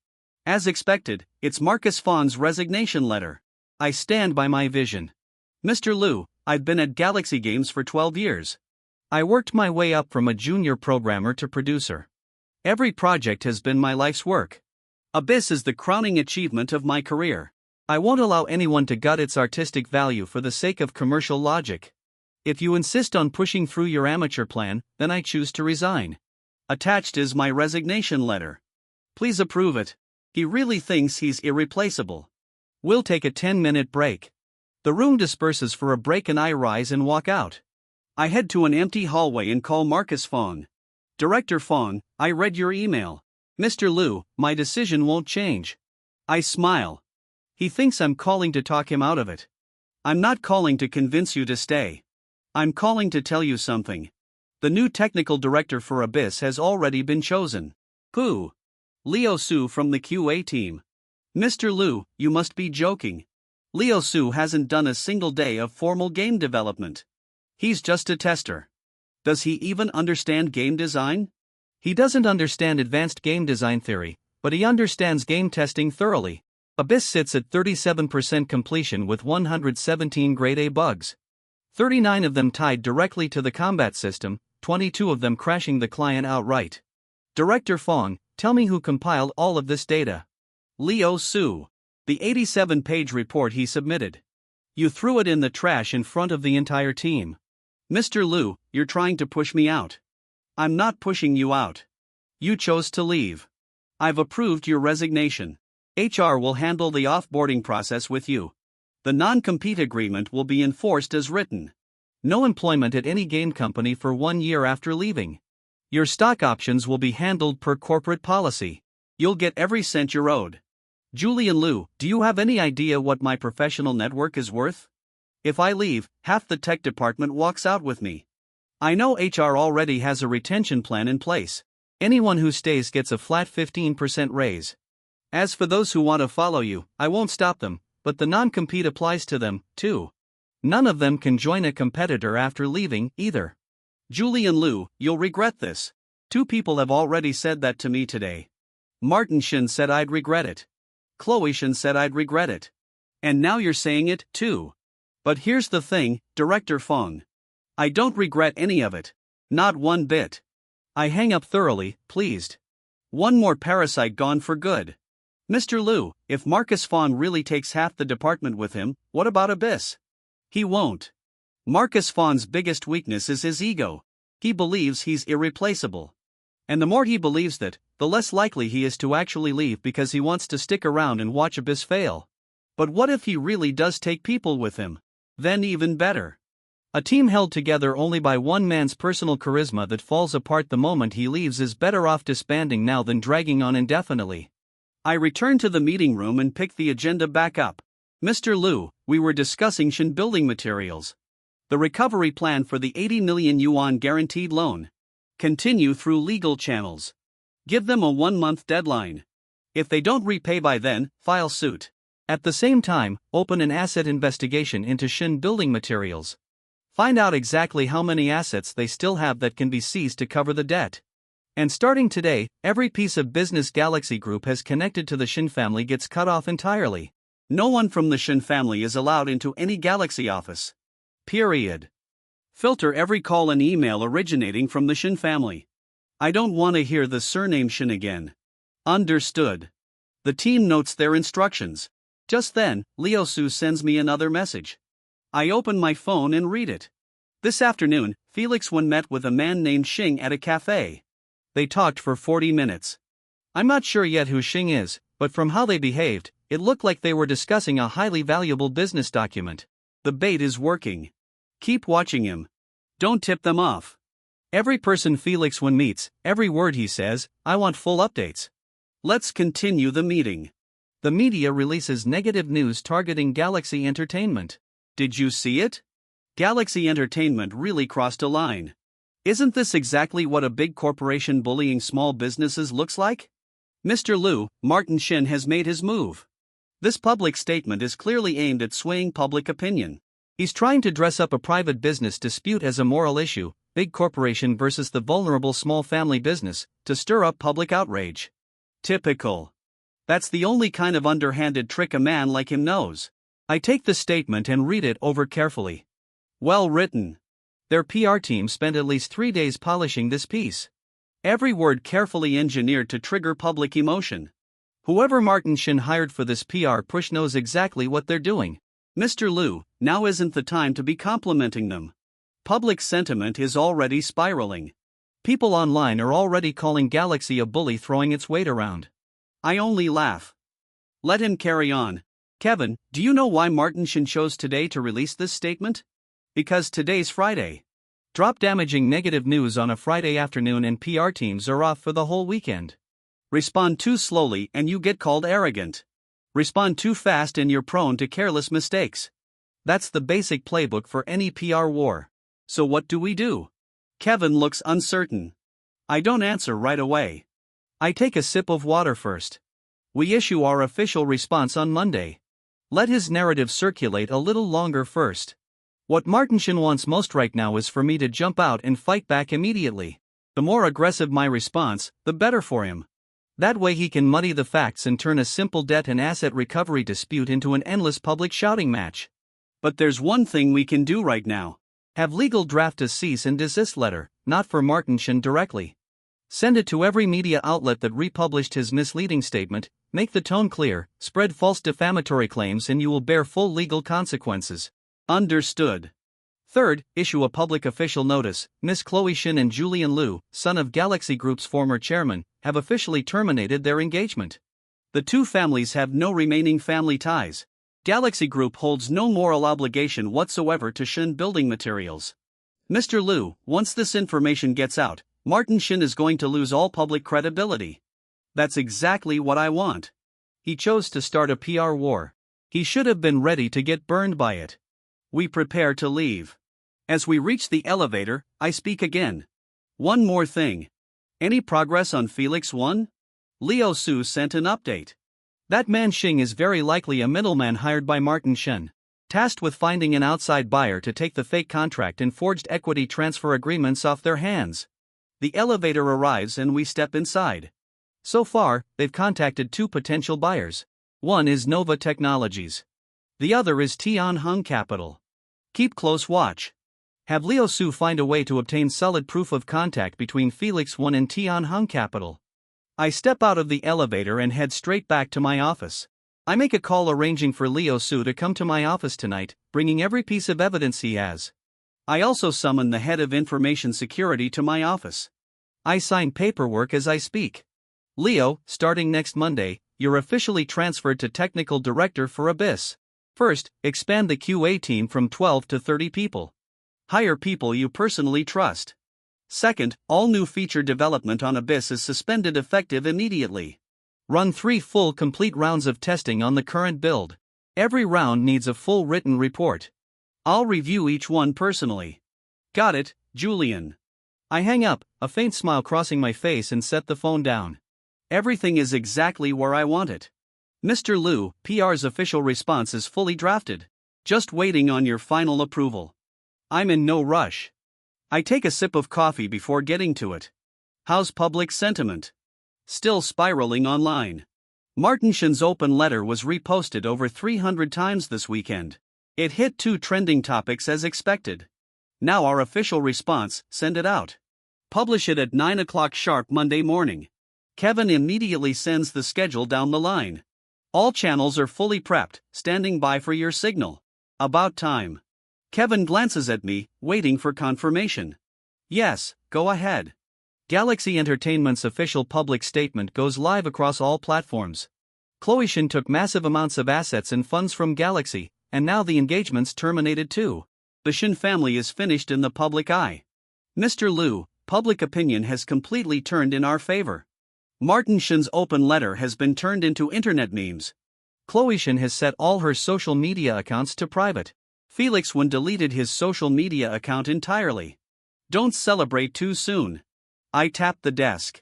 As expected, it's Marcus Fong's resignation letter. I stand by my vision. Mr. Liu, I've been at Galaxy Games for 12 years. I worked my way up from a junior programmer to producer. Every project has been my life's work. Abyss is the crowning achievement of my career. I won't allow anyone to gut its artistic value for the sake of commercial logic. If you insist on pushing through your amateur plan, then I choose to resign. Attached is my resignation letter. Please approve it. He really thinks he's irreplaceable. We'll take a 10-minute break. The room disperses for a break and I rise and walk out. I head to an empty hallway and call Marcus Fong. Director Fong, I read your email. Mr. Liu, my decision won't change. I smile. He thinks I'm calling to talk him out of it. I'm not calling to convince you to stay. I'm calling to tell you something. The new technical director for Abyss has already been chosen. Who? Leo Su from the QA team. Mr. Liu, you must be joking. Leo Su hasn't done a single day of formal game development. He's just a tester. Does he even understand game design? He doesn't understand advanced game design theory, but he understands game testing thoroughly. Abyss sits at 37% completion with 117 grade A bugs. 39 of them tied directly to the combat system, 22 of them crashing the client outright. Director Fong, tell me who compiled all of this data. Leo Su. The 87-page report he submitted. You threw it in the trash in front of the entire team. Mr. Liu, you're trying to push me out. I'm not pushing you out. You chose to leave. I've approved your resignation. HR will handle the offboarding process with you. The non-compete agreement will be enforced as written. No employment at any game company for 1 year after leaving. Your stock options will be handled per corporate policy. You'll get every cent you're owed. Julian Liu, do you have any idea what my professional network is worth? If I leave, half the tech department walks out with me. I know HR already has a retention plan in place. Anyone who stays gets a flat 15% raise. As for those who want to follow you, I won't stop them, but the non-compete applies to them, too. None of them can join a competitor after leaving, either. Julian Liu, you'll regret this. 2 people have already said that to me today. Martin Shin said I'd regret it. Chloe Shin said I'd regret it. And now you're saying it, too. But here's the thing, Director Fong. I don't regret any of it. Not one bit. I hang up thoroughly, pleased. One more parasite gone for good. Mr. Liu, if Marcus Fong really takes half the department with him, what about Abyss? He won't. Marcus Fong's biggest weakness is his ego. He believes he's irreplaceable. And the more he believes that, the less likely he is to actually leave because he wants to stick around and watch Abyss fail. But what if he really does take people with him? Then even better. A team held together only by one man's personal charisma that falls apart the moment he leaves is better off disbanding now than dragging on indefinitely. I returned to the meeting room and picked the agenda back up. Mr. Liu, we were discussing Shin building materials. The recovery plan for the 80 million yuan guaranteed loan. Continue through legal channels. Give them a 1-month deadline. If they don't repay by then, file suit. At the same time, open an asset investigation into Shin building materials. Find out exactly how many assets they still have that can be seized to cover the debt. And starting today, every piece of business Galaxy Group has connected to the Shin family gets cut off entirely. No one from the Shin family is allowed into any Galaxy office. Period. Filter every call and email originating from the Shin family. I don't want to hear the surname Shin again. Understood. The team notes their instructions. Just then, Liu Su sends me another message. I open my phone and read it. This afternoon, Felix Wen met with a man named Xing at a cafe. They talked for 40 minutes. I'm not sure yet who Xing is, but from how they behaved, it looked like they were discussing a highly valuable business document. The bait is working. Keep watching him. Don't tip them off. Every person Felix Wen meets, every word he says, I want full updates. Let's continue the meeting. The media releases negative news targeting Galaxy Entertainment. Did you see it? Galaxy Entertainment really crossed a line. Isn't this exactly what a big corporation bullying small businesses looks like? Mr. Liu, Martin Shin has made his move. This public statement is clearly aimed at swaying public opinion. He's trying to dress up a private business dispute as a moral issue, big corporation versus the vulnerable small family business, to stir up public outrage. Typical. That's the only kind of underhanded trick a man like him knows. I take the statement and read it over carefully. Well written. Their PR team spent at least 3 days polishing this piece. Every word carefully engineered to trigger public emotion. Whoever Martin Shin hired for this PR push knows exactly what they're doing. Mr. Liu, now isn't the time to be complimenting them. Public sentiment is already spiraling. People online are already calling Galaxy a bully throwing its weight around. I only laugh. Let him carry on. Kevin, do you know why Martin Shin chose today to release this statement? Because today's Friday. Drop damaging negative news on a Friday afternoon and PR teams are off for the whole weekend. Respond too slowly and you get called arrogant. Respond too fast and you're prone to careless mistakes. That's the basic playbook for any PR war. So what do? Kevin looks uncertain. I don't answer right away. I take a sip of water first. We issue our official response on Monday. Let his narrative circulate a little longer first. What Martin Shin wants most right now is for me to jump out and fight back immediately. The more aggressive my response, the better for him. That way he can muddy the facts and turn a simple debt and asset recovery dispute into an endless public shouting match. But there's one thing we can do right now. Have legal draft a cease and desist letter, not for Martin Shin directly. Send it to every media outlet that republished his misleading statement, make the tone clear, spread false defamatory claims and you will bear full legal consequences. Understood. Third, issue a public official notice. Miss Chloe Shin and Julian Liu, son of Galaxy Group's former chairman, have officially terminated their engagement. The two families have no remaining family ties. Galaxy Group holds no moral obligation whatsoever to Shin building materials. Mr. Liu, once this information gets out, Martin Shin is going to lose all public credibility. That's exactly what I want. He chose to start a PR war. He should have been ready to get burned by it. We prepare to leave. As we reach the elevator, I speak again. One more thing. Any progress on Felix 1? Leo Su sent an update. That man Xing is very likely a middleman hired by Martin Shen, tasked with finding an outside buyer to take the fake contract and forged equity transfer agreements off their hands. The elevator arrives and we step inside. So far, they've contacted 2 potential buyers. One is Nova Technologies. The other is Tianheng Capital. Keep close watch. Have Leo Su find a way to obtain solid proof of contact between Felix 1 and Tianheng Capital. I step out of the elevator and head straight back to my office. I make a call arranging for Leo Su to come to my office tonight, bringing every piece of evidence he has. I also summon the head of information security to my office. I sign paperwork as I speak. Leo, starting next Monday, you're officially transferred to technical director for Abyss. First, expand the QA team from 12 to 30 people. Hire people you personally trust. Second, all new feature development on Abyss is suspended effective immediately. Run 3 full complete rounds of testing on the current build. Every round needs a full written report. I'll review each one personally. Got it, Julian. I hang up, a faint smile crossing my face, and set the phone down. Everything is exactly where I want it. Mr. Liu, PR's official response is fully drafted. Just waiting on your final approval. I'm in no rush. I take a sip of coffee before getting to it. How's public sentiment? Still spiraling online. Martin Shen's open letter was reposted over 300 times this weekend. It hit 2 trending topics as expected. Now our official response, send it out. Publish it at 9 o'clock sharp Monday morning. Kevin immediately sends the schedule down the line. All channels are fully prepped, standing by for your signal. About time. Kevin glances at me, waiting for confirmation. Yes, go ahead. Galaxy Entertainment's official public statement goes live across all platforms. Chloe Shin took massive amounts of assets and funds from Galaxy, and now the engagement's terminated too. The Shin family is finished in the public eye. Mr. Liu, public opinion has completely turned in our favor. Martin Shin's open letter has been turned into internet memes. Chloe Shin has set all her social media accounts to private. Felix Wen deleted his social media account entirely. Don't celebrate too soon. I tap the desk.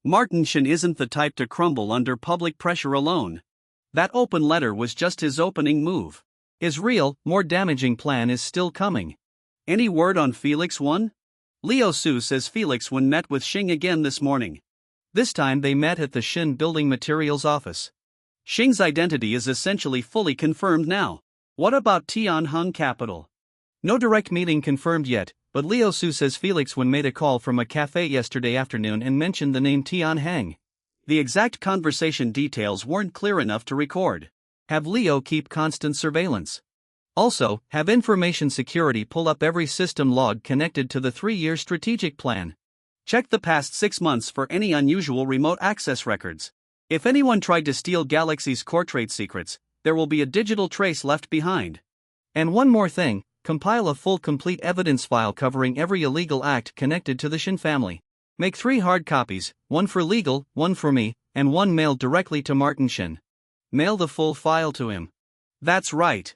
Martin Shin isn't the type to crumble under public pressure alone. That open letter was just his opening move. His real, more damaging plan is still coming. Any word on Felix Wen? Leo Su says Felix Wen met with Xing again this morning. This time they met at the Shin Building Materials office. Xing's identity is essentially fully confirmed now. What about Tianheng Capital? No direct meeting confirmed yet, but Leo Su says Felix Wen made a call from a cafe yesterday afternoon and mentioned the name Tianheng. The exact conversation details weren't clear enough to record. Have Leo keep constant surveillance. Also, have information security pull up every system log connected to the 3-year strategic plan. Check the past 6 months for any unusual remote access records. If anyone tried to steal Galaxy's core trade secrets, there will be a digital trace left behind. And one more thing, compile a full complete evidence file covering every illegal act connected to the Shin family. Make 3 hard copies, 1 for legal, 1 for me, and 1 mailed directly to Martin Shin. Mail the full file to him. That's right.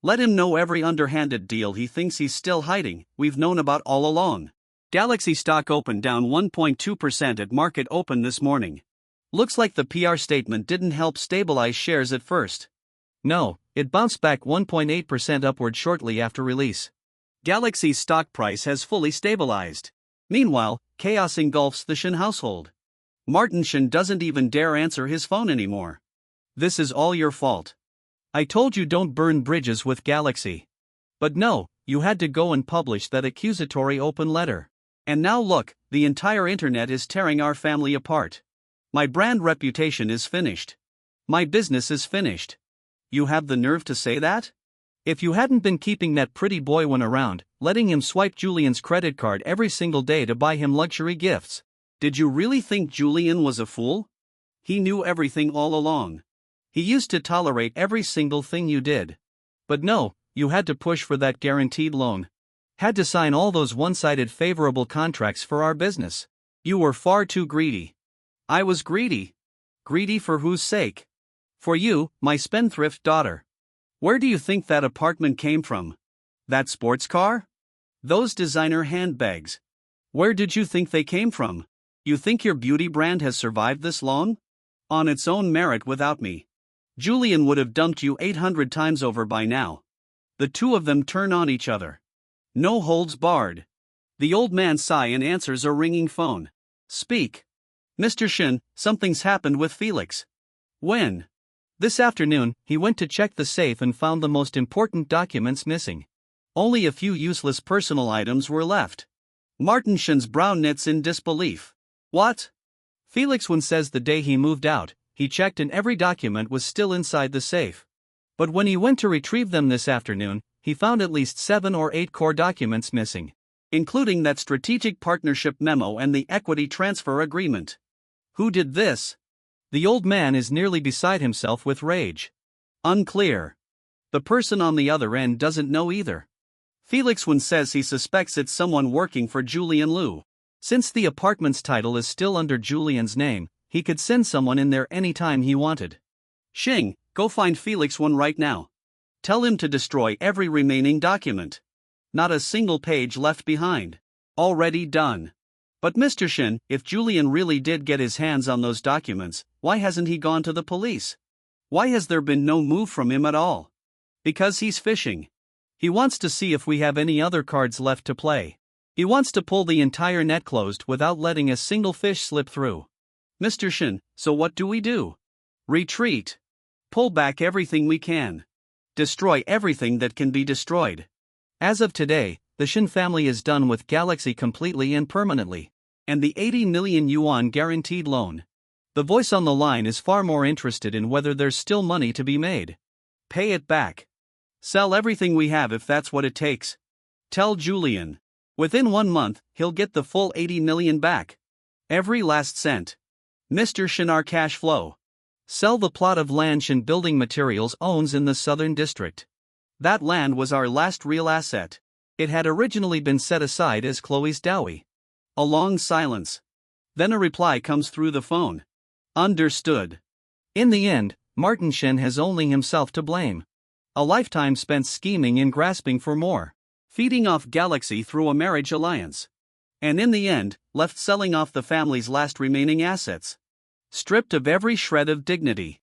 Let him know every underhanded deal he thinks he's still hiding, we've known about all along. Galaxy stock opened down 1.2% at market open this morning. Looks like the PR statement didn't help stabilize shares at first. No, it bounced back 1.8% upward shortly after release. Galaxy's stock price has fully stabilized. Meanwhile, chaos engulfs the Shin household. Martin Shin doesn't even dare answer his phone anymore. This is all your fault. I told you don't burn bridges with Galaxy. But no, you had to go and publish that accusatory open letter. And now look, the entire internet is tearing our family apart. My brand reputation is finished. My business is finished. You have the nerve to say that? If you hadn't been keeping that pretty boy one around, letting him swipe Julian's credit card every single day to buy him luxury gifts, did you really think Julian was a fool? He knew everything all along. He used to tolerate every single thing you did. But no, you had to push for that guaranteed loan. Had to sign all those one-sided favorable contracts for our business. You were far too greedy. I was greedy. Greedy for whose sake? For you, my spendthrift daughter. Where do you think that apartment came from? That sports car? Those designer handbags. Where did you think they came from? You think your beauty brand has survived this long? On its own merit without me. Julian would have dumped you 800 times over by now. The two of them turn on each other. No holds barred. The old man sighs and answers a ringing phone. Speak. Mr. Shin, something's happened with Felix. When? This afternoon, he went to check the safe and found the most important documents missing. Only a few useless personal items were left. Martin Shin's brow knits in disbelief. What? Felix Wen says the day he moved out, he checked and every document was still inside the safe. But when he went to retrieve them this afternoon, he found at least 7 or 8 core documents missing, including that strategic partnership memo and the equity transfer agreement. Who did this? The old man is nearly beside himself with rage. Unclear. The person on the other end doesn't know either. Felix Wen says he suspects it's someone working for Julian Liu. Since the apartment's title is still under Julian's name, he could send someone in there anytime he wanted. Xing, go find Felix Wen right now. Tell him to destroy every remaining document. Not a single page left behind. Already done. But Mr. Shin, if Julian really did get his hands on those documents, why hasn't he gone to the police? Why has there been no move from him at all? Because he's fishing. He wants to see if we have any other cards left to play. He wants to pull the entire net closed without letting a single fish slip through. Mr. Shin, so what do we do? Retreat. Pull back everything we can. Destroy everything that can be destroyed. As of today, the Shin family is done with Galaxy completely and permanently. And the 80 million yuan guaranteed loan. The voice on the line is far more interested in whether there's still money to be made. Pay it back. Sell everything we have if that's what it takes. Tell Julian. Within 1 month, he'll get the full 80 million back. Every last cent. Mr. Shin, our cash flow. Sell the plot of land Shin Building Materials owns in the Southern District. That land was our last real asset. It had originally been set aside as Chloe's dowry. A long silence. Then a reply comes through the phone. Understood. In the end, Martin Shin has only himself to blame. A lifetime spent scheming and grasping for more. Feeding off Galaxy through a marriage alliance. And in the end, left selling off the family's last remaining assets. Stripped of every shred of dignity.